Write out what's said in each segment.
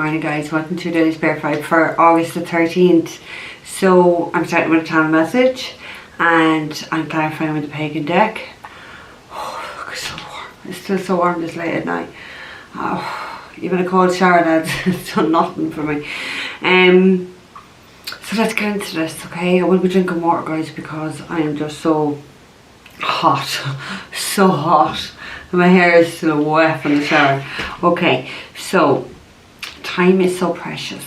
morning guys, welcome to Today's Bear Vibe for August the 13th. So I'm starting with a channel message and I'm clarifying with the pagan deck. Oh, look, it's so warm. It's still so warm this late at night. Oh, even a cold shower, lads, it's done nothing for me. So let's get into this, okay? I will be drinking water guys because I am just so hot. So hot. My hair is still wet from the shower. Okay, so time is so precious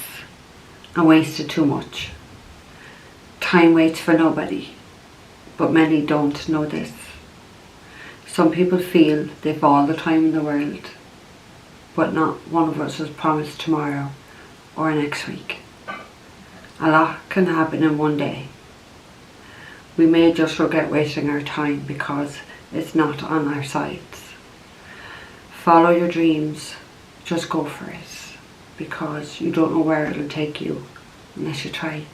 and wasted too much. Time waits for nobody, but many don't know this. Some people feel they've all the time in the world, but not one of us was promised tomorrow or next week. A lot can happen in one day. We may just regret wasting our time because it's not on our sides. Follow your dreams, just go for it, because you don't know where it'll take you unless you try.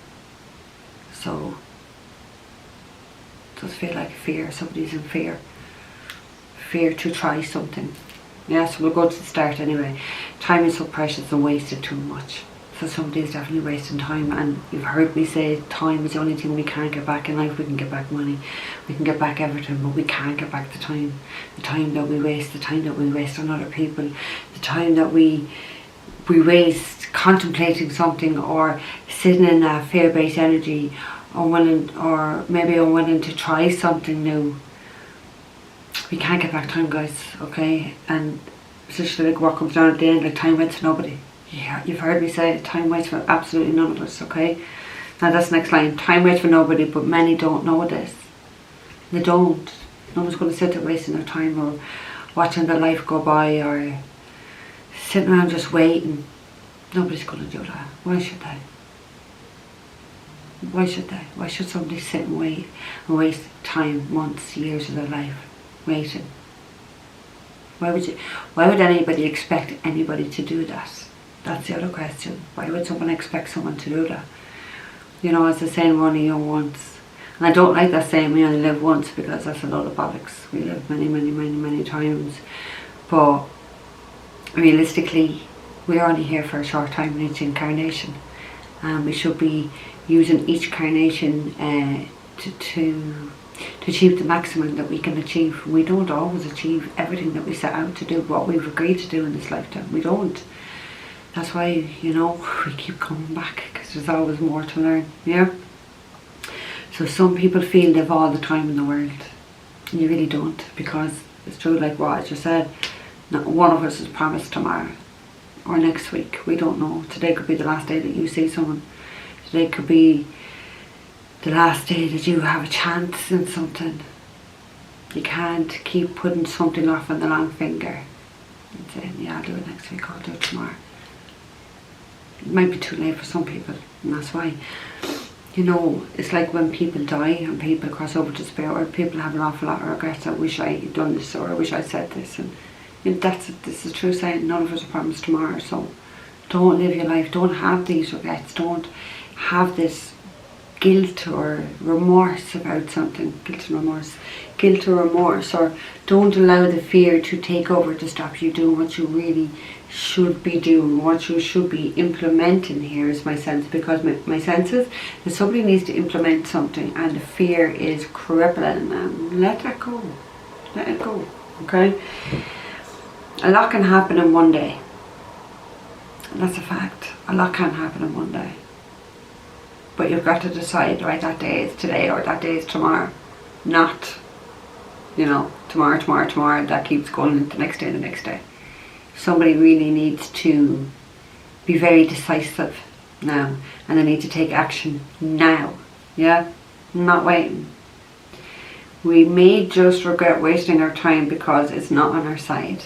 So, it does feel like fear, somebody's in fear. Fear to try something. Yeah, so we'll go to the start anyway. Time is so precious and wasted too much. So somebody's definitely wasting time, and you've heard me say time is the only thing we can't get back in life. We can get back money, we can get back everything, but we can't get back the time. The time that we waste, the time that we waste on other people, the time that we waste contemplating something or sitting in a fear-based energy, or maybe unwilling to try something new. We can't get back time guys, okay? And especially like what comes down at the end, like time waits for nobody. Yeah, you've heard me say it, time waits for absolutely none of us, okay? Now that's the next line. Time waits for nobody, but many don't know this. They don't. No one's going to sit there wasting their time or watching their life go by or sitting around just waiting. Nobody's going to do that. Why should they? Why should they? Why should somebody sit and wait and waste time, months, years of their life waiting? Why would anybody expect anybody to do that? That's the other question. Why would someone expect someone to do that? You know, as the saying, we're only young once. And I don't like that saying, we only live once, because that's a lot of bollocks. We live many, many, many, many times. But realistically, we're only here for a short time in each incarnation. And we should be using each incarnation to achieve the maximum that we can achieve. We don't always achieve everything that we set out to do, what we've agreed to do in this lifetime. We don't. That's why, you know, we keep coming back, because there's always more to learn, yeah? So some people feel they've all the time in the world. And you really don't, because it's true, like what I just said, not one of us is promised tomorrow or next week. We don't know. Today could be the last day that you see someone. Today could be the last day that you have a chance in something. You can't keep putting something off on the long finger and saying, yeah, I'll do it next week, I'll do it tomorrow. It might be too late for some people, and that's why, you know, it's like when people die and people cross over to spirit world, people have an awful lot of regrets. I wish I had done this, or I wish I said this, and you know, this is true saying. None of us are promised tomorrow, so don't live your life, don't have these regrets, don't have this guilt or remorse about something, guilt or remorse, or don't allow the fear to take over to stop you doing what you really should be doing, what you should be implementing. Here is my sense, because my sense is that somebody needs to implement something and the fear is crippling them. Let that go. Let it go, okay? A lot can happen in one day. That's a fact. A lot can happen in one day. But you've got to decide, right, that day is today or that day is tomorrow. Not, you know, tomorrow, that keeps going into the next day and the next day. Somebody really needs to be very decisive now, and they need to take action now, yeah? Not waiting. We may just regret wasting our time because it's not on our side.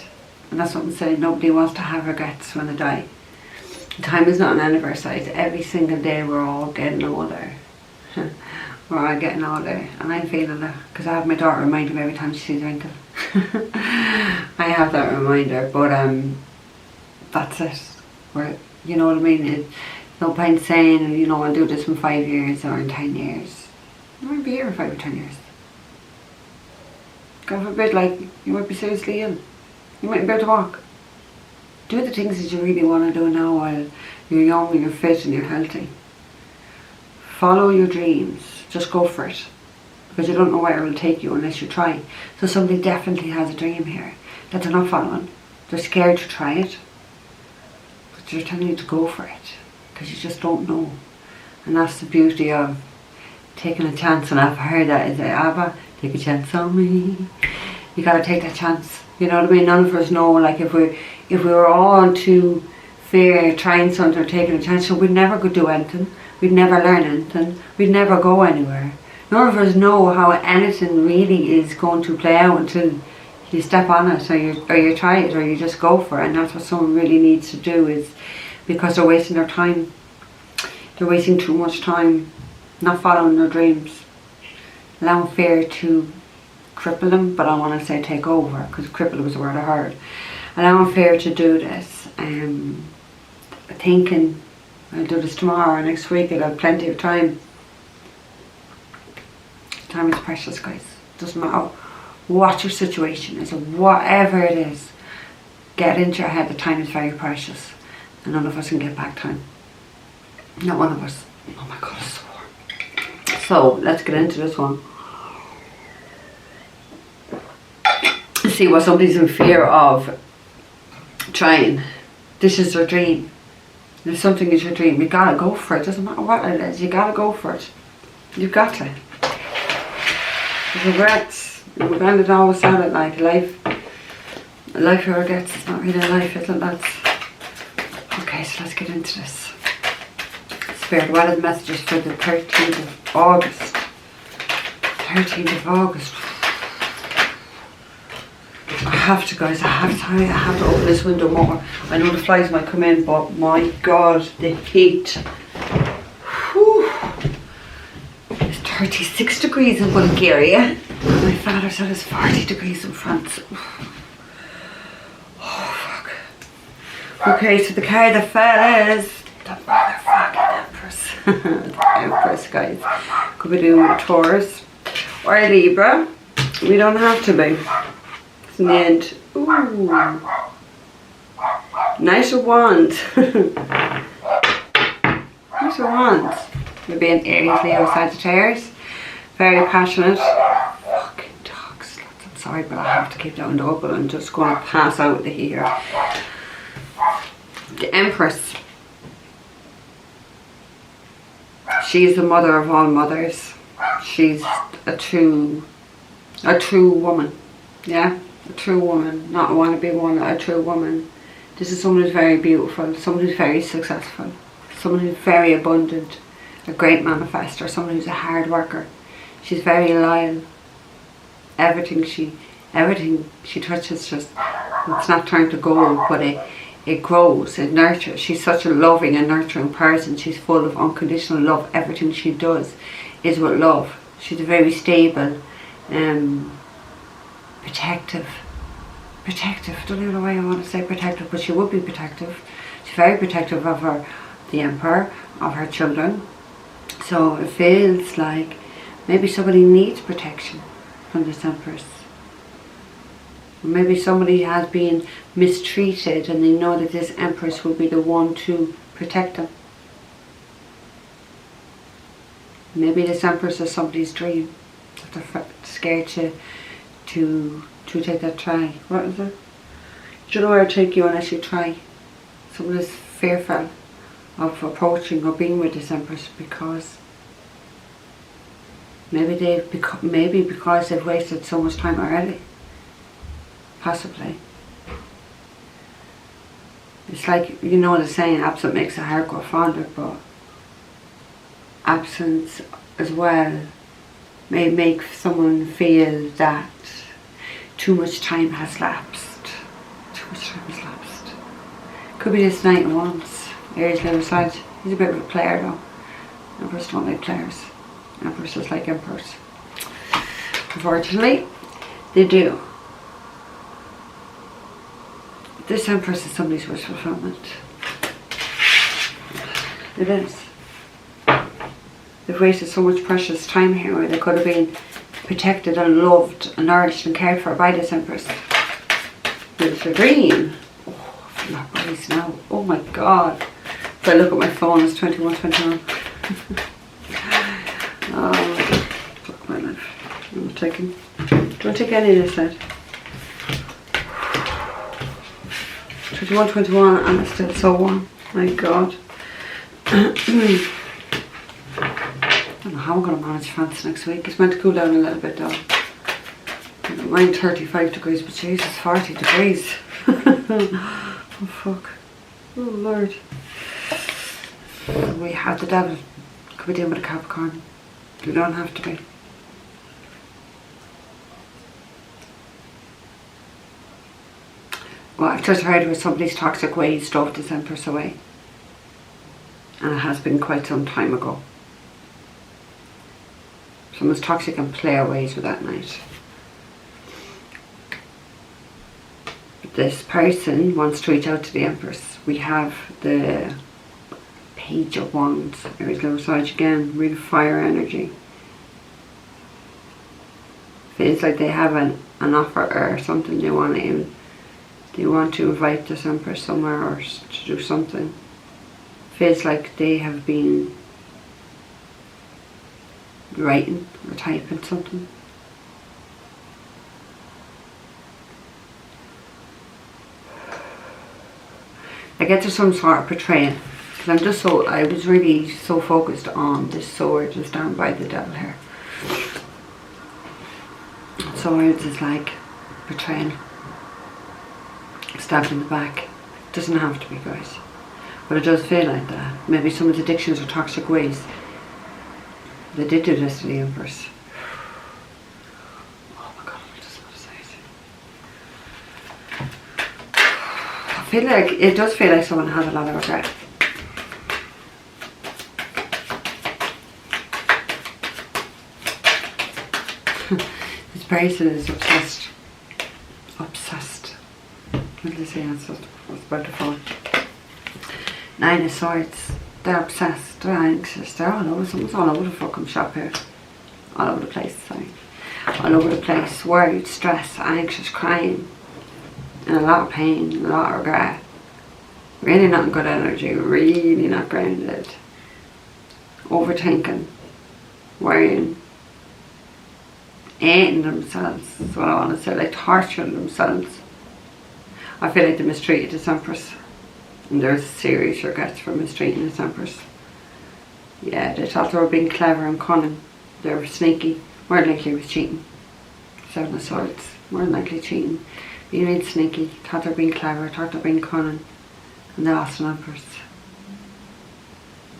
And that's what I'm saying, nobody wants to have regrets when they die. Time is not on any of our sides. Every single day we're all getting older. We're all getting older, and I'm feeling it, because I have my daughter remind me every time she sees a wrinkle. I have that reminder, but that's it. You know what I mean? It's no point saying, you know, I'll do this in 5 years or in 10 years. You might be here in 5 or 10 years. God forbid, like, you might be seriously ill. You mightn't be able to walk. Do the things that you really want to do now while you're young and you're fit and you're healthy. Follow your dreams. Just go for it. Because you don't know where it will take you unless you try. So somebody definitely has a dream here that they're not following. They're scared to try it. But they're telling you to go for it. Because you just don't know. And that's the beauty of taking a chance. And I've heard that is Abba, take a chance on me. You gotta take that chance. You know what I mean? None of us know, like if we were all too fear trying something or taking a chance, so we'd never go do anything. We'd never learn anything. We'd never go anywhere. None of us know how anything really is going to play out until you step on it, or you try it, or you just go for it. And that's what someone really needs to do, is because they're wasting their time. They're wasting too much time not following their dreams, allowing fear to cripple them, but I want to say take over, because cripple was a word I heard. Allowing fear to do this, thinking I'll do this tomorrow or next week, I'll have plenty of time. Time is precious, guys. Doesn't matter what your situation is or whatever it is, get into your head that time is very precious and none of us can get back time. Not one of us. Oh my god, it's so warm. So let's get into this one. See what somebody's in fear of trying. This is their dream. If something is your dream, you gotta go for it. Doesn't matter what it is, you gotta go for it. You've got to. Regrets. My granddad always said it, like life of regrets is not really life, is it, lads? Okay, so let's get into this. Spirit, what are the messages for the 13th of August? 13th of August. I have to, guys, I have to open this window more. I know the flies might come in, but my god, the heat. Whew. It's 36 degrees in Bulgaria. My father said it's 40 degrees in France. Oh fuck. Okay, so the card that fell is the motherfucking Empress. The Empress, guys. Could be doing with Taurus or Libra. We don't have to be. In the end. Ooh. Knight of Wands. Knight of Wands. Maybe an Aries, Leo, Sagittarius. Very passionate. Fucking dogs. I'm sorry, but I have to keep that window open. I'm just going to pass out the heat here. The Empress. She's the mother of all mothers. She's a true woman. Yeah? A true woman, not a wannabe one, a true woman. This is someone who's very beautiful, someone who's very successful, someone who's very abundant, a great manifester, someone who's a hard worker. She's very loyal. Everything she touches, just, it's not trying to go, but it grows, it nurtures. She's such a loving and nurturing person. She's full of unconditional love. Everything she does is with love. She's very stable, protective. Don't even know why I want to say protective, but she would be protective. She's very protective of the Emperor, of her children. So it feels like maybe somebody needs protection from this Empress. Or maybe somebody has been mistreated and they know that this Empress will be the one to protect them. Maybe this Empress is somebody's dream, that they're scared to take that try. What is it? You don't know where to take you unless you try. Someone is fearful of approaching or being with this Empress because maybe because they've wasted so much time already. Possibly. It's like, you know the saying, absence makes the heart grow fonder, but absence as well may make someone feel that too much time has lapsed. Too much time has lapsed. Could be this Knight of Wands. Aries, Leo, Sag. He's a bit of a player though. Emperors don't like players. Empresses like emperors. Unfortunately, they do. This Empress is somebody's wish fulfillment. It is. They've wasted so much precious time here where they could have been protected and loved and nourished and cared for by this Empress. It's a dream. Oh, I feel that twice now. Oh my god. If I look at my phone, it's 21:21. Oh, fuck my life. I'm not taking. Do you want to take any of this out? 21:21 and it's still so warm. My god. I don't know how I'm going to manage France next week. It's meant to cool down a little bit though. I don't mind 35 degrees, but Jesus, 40 degrees. Oh fuck. Oh Lord. We have the devil. Could be dealing with a Capricorn. You don't have to be. Well, I've just heard where somebody's toxic ways drove this Empress away. And it has been quite some time ago. Someone's toxic and player ways with that night. But this person wants to reach out to the Empress. We have the Page of Wands. There's the massage again. Real fire energy. Feels like they have an offer or something they want to invite this Empress somewhere or to do something. Feels like they have been writing or typing something. I get to some sort of betrayal. Because I was really so focused on this sword that's down by the devil here. Swords is like betrayal. Stabbed in the back. Doesn't have to be, guys. But it does feel like that. Maybe someone's addictions or toxic ways. They did do this to the Empress. Oh my god, I just want to say it. I feel like, it does feel like someone has a lot of regret. This person is obsessed. Obsessed. What did I say? That's what I was about to fall. 9 of Swords. They're obsessed. They're anxious. They're all over. Someone's all over the fucking shop here. All over the place, sorry. All over the place. Worried, stressed, anxious, crying. And a lot of pain. A lot of regret. Really not in good energy. Really not grounded. Overthinking. Worrying. Hating themselves is what I want to say. Like torturing themselves. I feel like they mistreated this Empress. And there's serious regrets for mistreating this Empress. Yeah, they thought they were being clever and cunning. They were sneaky. More than likely was cheating. 7 of Swords. More than likely cheating. Being really sneaky. Thought they were being clever. Thought they were being cunning. And they lost an Empress.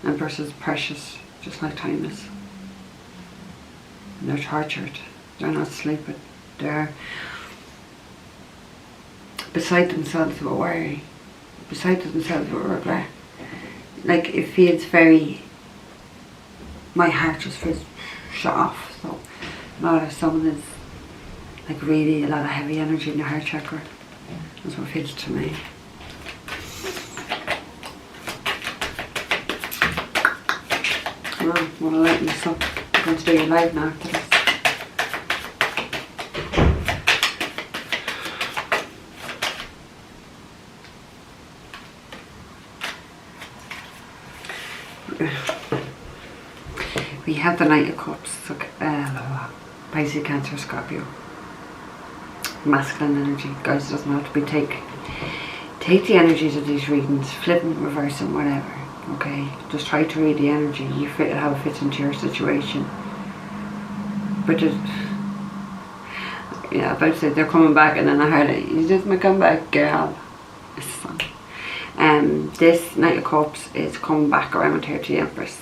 Empress is precious. Just like time is. And they're tortured. They're not sleeping. They're beside themselves with worry. Beside themselves with regret. Like it feels very, my heart just feels shut off. So not if someone is like really a lot of heavy energy in your heart chakra. That's what it feels to me. Well, I want to lighten this up. I'm going to do your live now after this. We have the Knight of Cups, Pisces, Cancer, Scorpio. Masculine energy. Guys, it doesn't have to be take the energies of these readings, flip them, reverse them, whatever. Okay? Just try to read the energy. You fit how it fits into your situation. But just, yeah, about to say they're coming back, and then I heard it. You just may come back, girl. It's fun. This Knight of Cups is coming back around here to the Empress.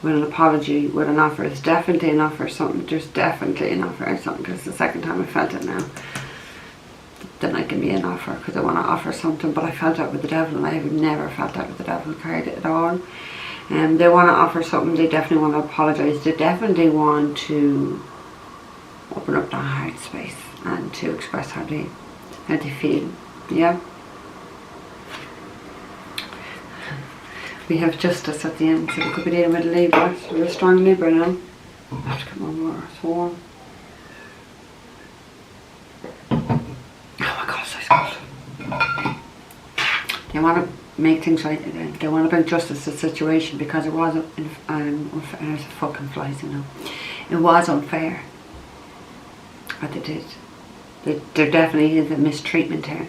With an apology, with an offer. It's definitely an offer, something. There's definitely an offer or something, because it's the second time I felt it now. Then I give me an offer, because I want to offer something, but I felt that with the devil, and I have never felt that with the devil card at all. They want to offer something, they definitely want to apologise, they definitely want to open up their heart space and to express how they feel. Yeah. We have Justice at the end, so we could be dealing with a Libra. So we're a strong Libra now. I have to get more water, it's warm. Oh my god, it's so cold. They want to make things right. They want to bring justice to the situation because it was unfair. There's fucking flies, you know. It was unfair what they did. There definitely is a mistreatment here.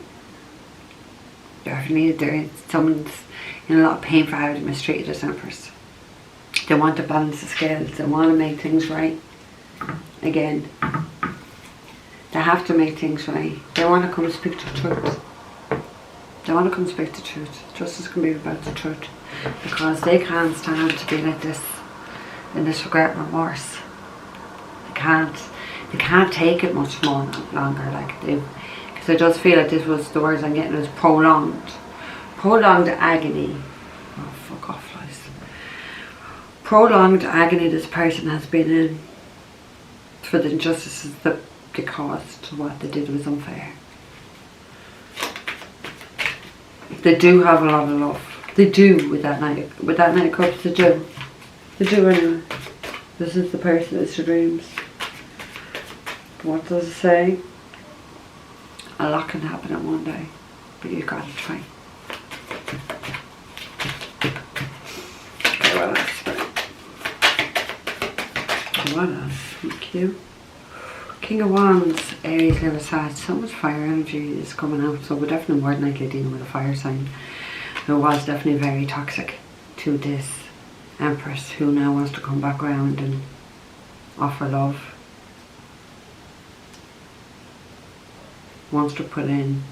Definitely there is. Someone's in a lot of pain for how they mistreated this Empress. They want to balance the scales. They want to make things right. Again, they have to make things right. They want to come speak the truth. They want to come speak the truth. Justice can be about the truth. Because they can't stand to be like this, in this regret and remorse. They can't take it much more longer. Like because it does feel like this was, the words I'm getting is prolonged agony. Oh, fuck off, guys. Prolonged agony this person has been in for the injustices that they caused. What they did was unfair. They do have a lot of love. They do with that Knight of Cups. They do. They do anyway. This is the person. It's your dreams. What does it say? A lot can happen in one day, but you've got to try. Okay, well, that's fine. What else? Thank you. King of Wands, Aries, Leo, Sag. So much fire energy is coming out. So we're definitely more than likely dealing with a fire sign. It was definitely very toxic to this Empress who now wants to come back around and offer love. Wants to put in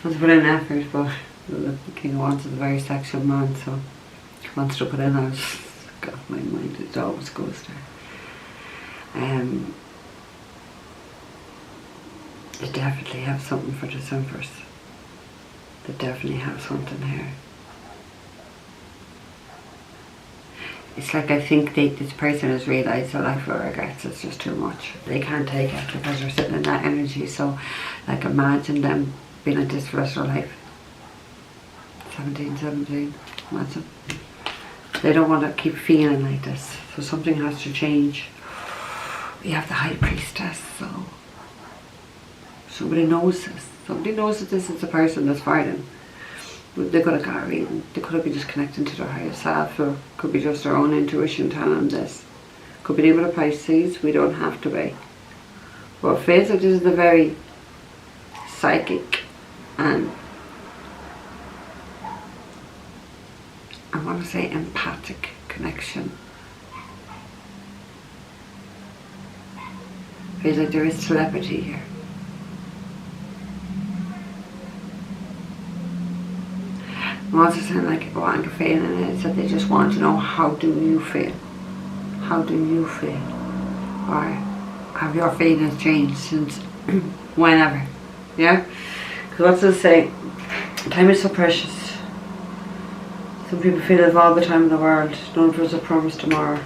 effort, but the King of Wands is a very sexual man, so he wants to put in. I was got my mind, it always goes there. They definitely have something for this Empress. They definitely have something here. It's like I think this person has realised their life of regrets is just too much. They can't take it because they're sitting in that energy. So, like, imagine them being like this for the rest of their life. 17, imagine. They don't want to keep feeling like this. So something has to change. We have the High Priestess, so somebody knows this. Somebody knows that this is the person that's fighting. They could have got a reading. They could have been just connecting to their higher self, or could be just their own intuition telling them this. Could be dealing with a Pisces. We don't have to be. But it feels like this is a very psychic and I want to say empathic connection. Feels like there is telepathy here. It also sounds like what I'm feeling is that they just want to know, how do you feel? How do you feel? Or have your feelings changed since whenever? Yeah? Because what's it say? Time is so precious. Some people feel they've all the time in the world. None of us are promised tomorrow.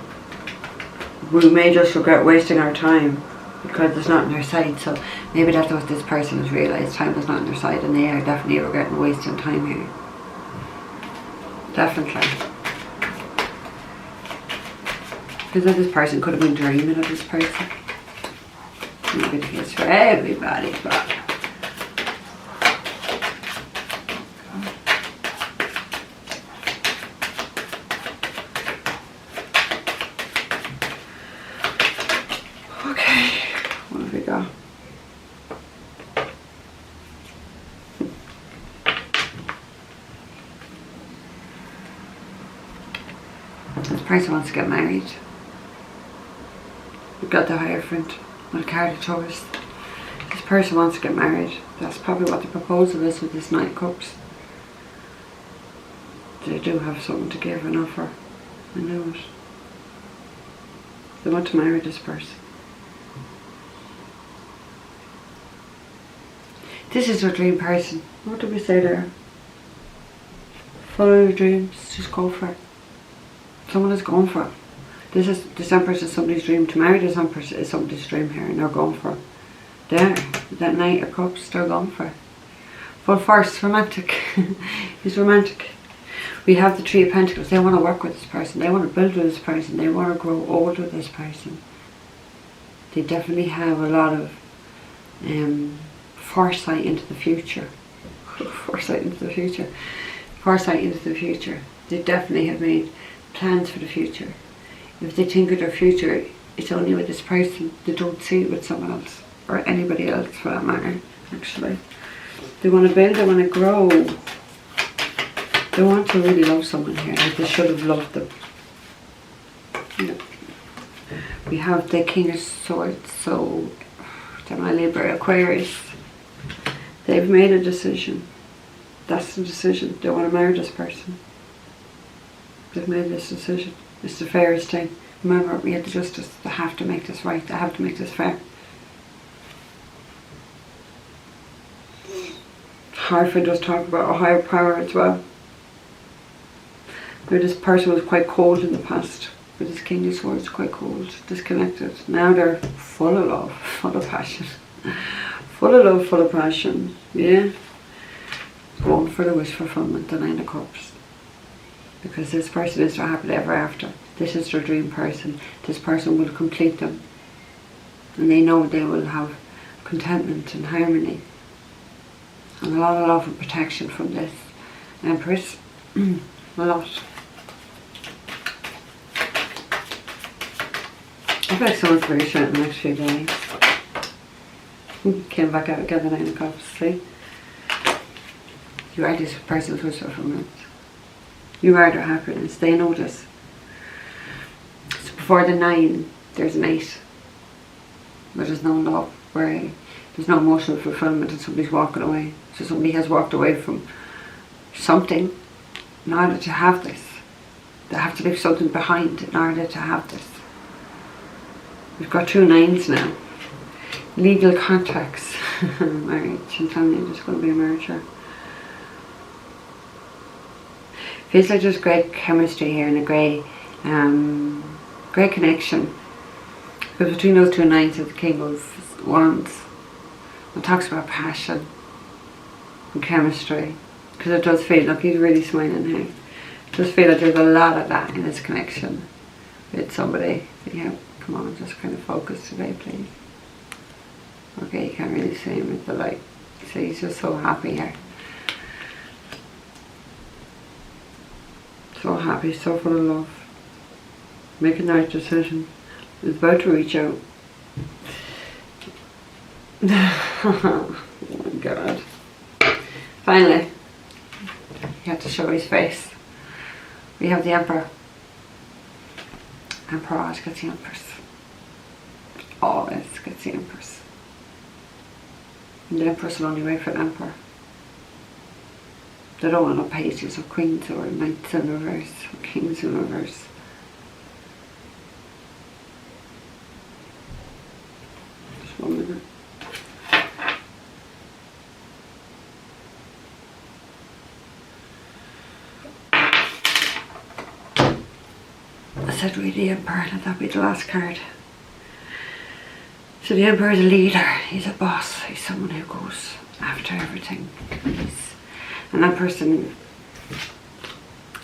We may just regret wasting our time because it's not on their side. So maybe that's what this person has realised. Time is not on their side, and they are definitely regretting wasting time here. Definitely. Because this person could have been dreaming of this person. Maybe the case for everybody, but okay, what have we got? This person wants to get married. We've got the Hierophant with a card of Taurus. This person wants to get married. That's probably what the proposal is with this Knight of Cups. They do have something to give and offer. I know it. They want to marry this person. This is your dream person. What did we say there? Follow your dreams. Just go for it. Someone is going for it. This Empress is somebody's dream. To marry this Empress is somebody's dream here, and they're going for it. There, that Knight of Cups, they're going for it. Full force, romantic. He's romantic. We have the Three of Pentacles. They want to work with this person. They want to build with this person. They want to grow old with this person. They definitely have a lot of foresight into the future. Foresight into the future. Foresight into the future. They definitely have made plans for the future. If they think of their future, it's only with this person. They don't see it with someone else, or anybody else for that matter, actually. They want to build, they want to grow. They want to really love someone here, like they should have loved them. Yeah. We have the King of Swords, so they're my Libra, Aquarius. They've made a decision. That's the decision. They want to marry this person. They've made this decision. It's the fairest thing. Remember, we had the justice. They have to make this right. They have to make this fair. Harford does talk about a higher power as well. Where this person was quite cold in the past. With this King of Swords, quite cold, disconnected. Now they're full of love, full of passion. Full of love, full of passion. Yeah. Going for the wish fulfillment, the Nine of Cups. Because this person is their happily ever after. This is their dream person. This person will complete them. And they know they will have contentment and harmony. And a lot of love and protection from this Empress. A lot. I feel like someone's very short in the next few days. Came back out again, the Nine of Cups, see? You are this person's wish fulfillment. You are their happiness. They know this. So before the 9, there's an 8. Where there's no love, where there's no emotional fulfillment and somebody's walking away. So somebody has walked away from something in order to have this. They have to leave something behind in order to have this. We've got 2 9s now. Legal contracts. Marriage. I'm telling you, there's going to be a marriage here. Feels like there's great chemistry here and a great connection. Because between those 2 9s is the King of Wands. It talks about passion and chemistry. Because it does feel, look, he's really smiling here. It does feel like there's a lot of that in this connection with somebody. Yeah, come on, just kind of focus today, please. Okay, you can't really see him with the light. So he's just so happy here. So happy, so full of love. Making the right decision. He's about to reach out. Oh my God. Finally, he had to show his face. We have the Emperor. Emperor always gets the Empress. Always gets the Empress. And the Empress will only wait for the Emperor. They don't want no pages or queens or knights in reverse or kings in reverse. Just 1 minute. I said read the Emperor, let that be the last card. So the Emperor is a leader, he's a boss, he's someone who goes after everything. And that person,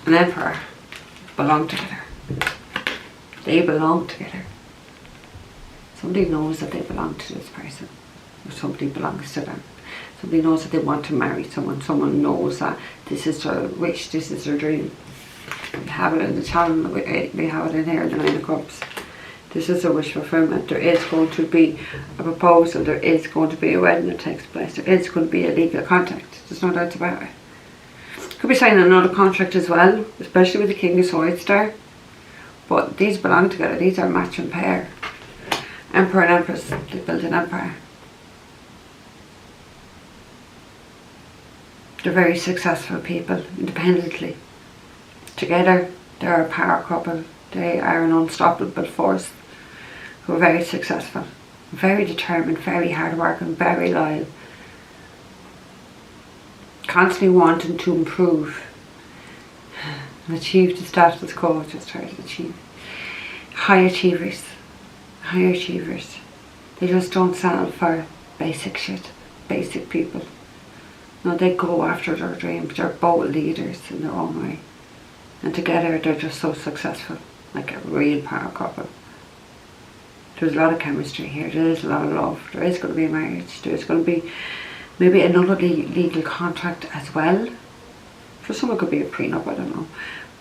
an Emperor, belong together. They belong together. Somebody knows that they belong to this person. Or somebody belongs to them. Somebody knows that they want to marry someone. Someone knows that this is their wish, this is their dream. We have it in the channel, we have it in here, the Nine of Cups. This is a wish fulfillment. There is going to be a proposal, there is going to be a wedding that takes place, there is going to be a legal contract. There's no doubt about it. Could be signing another contract as well, especially with the King of Swords there. But these belong together, these are match and pair. Emperor and Empress, they built an empire. They're very successful people, independently. Together, they're a power couple. They are an unstoppable force who are very successful, very determined, very hard working, very loyal. Constantly wanting to improve and achieve the status quo, just try to achieve. High achievers. High achievers. They just don't settle for basic shit, basic people. No, they go after their dreams. They're both leaders in their own way. And together they're just so successful, like a real power couple. There's a lot of chemistry here, there is a lot of love, there is going to be a marriage, there's going to be maybe another legal contract as well. For some it could be a prenup, I don't know.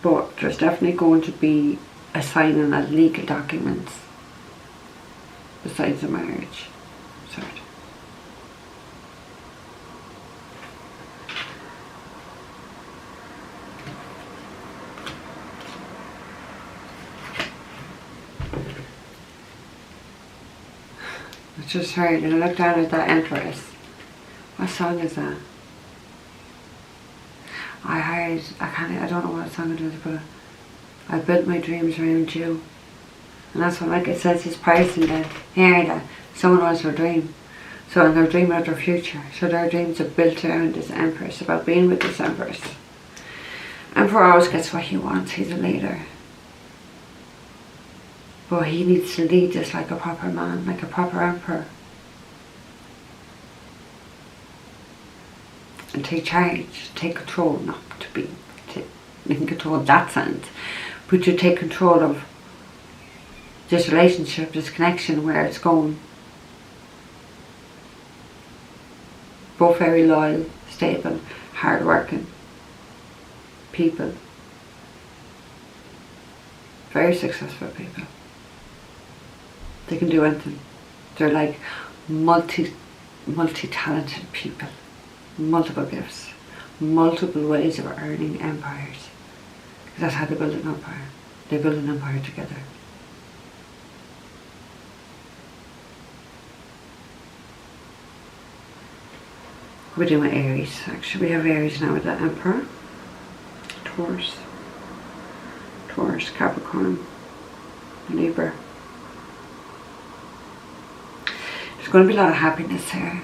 But there's definitely going to be a signing of legal documents besides the marriage. Sorry. I just heard, and I looked down at that Empress. What song is that? I heard, I don't know what song it is, but I built my dreams around you. And that's what, like it says, this person that here that someone wants their dream. So they're dreaming of their future. So their dreams are built around this Empress, about being with this Empress. Emperor always gets what he wants, he's a leader. But he needs to lead this like a proper man, like a proper emperor. And take charge, take control, not to be in control in that sense, but to take control of this relationship, this connection, where it's going. Both very loyal, stable, hard-working people. Very successful people. They can do anything. They're like multi-talented people. Multiple gifts. Multiple ways of earning empires. Because that's how they build an empire. They build an empire together. We're doing Aries. Actually, we have Aries now with the Emperor. Taurus, Capricorn, Libra. There's going to be a lot of happiness here.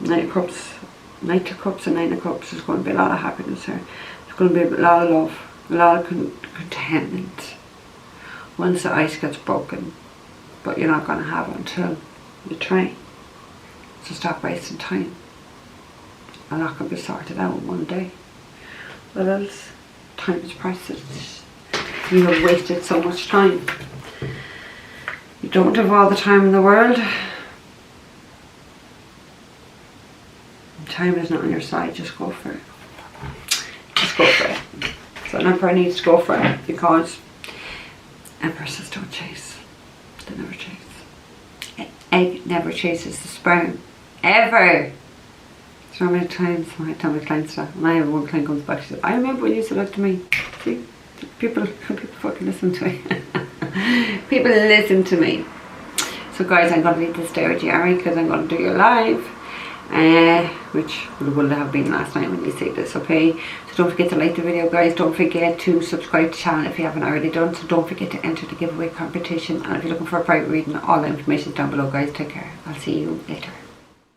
Knight of Cups and Nine of Cups. There's going to be a lot of happiness here. There's going to be a lot of love, a lot of contentment. Once the ice gets broken, but you're not going to have it until you try. So stop wasting time. A lot can be sorted out in one day. What else? Time is precious. You have wasted so much time. You don't have all the time in the world. Time is not on your side, just go for it. Just go for it. So an emperor needs to go for it, because empresses don't chase. They never chase. Egg never chases the sperm. Ever! So many times when I tell my clients that, and I have one client comes back, she says, I remember when you used to look to me. See? People fucking listen to me. People listen to me. So guys, I'm going to leave this there with you, Ari, because I'm going to do your live. Which will have been last night when you see this, okay? So don't forget to like the video, guys. Don't forget to subscribe to the channel if you haven't already done. So don't forget to enter the giveaway competition. And if you're looking for a private reading, all the information is down below, guys. Take care. I'll see you later.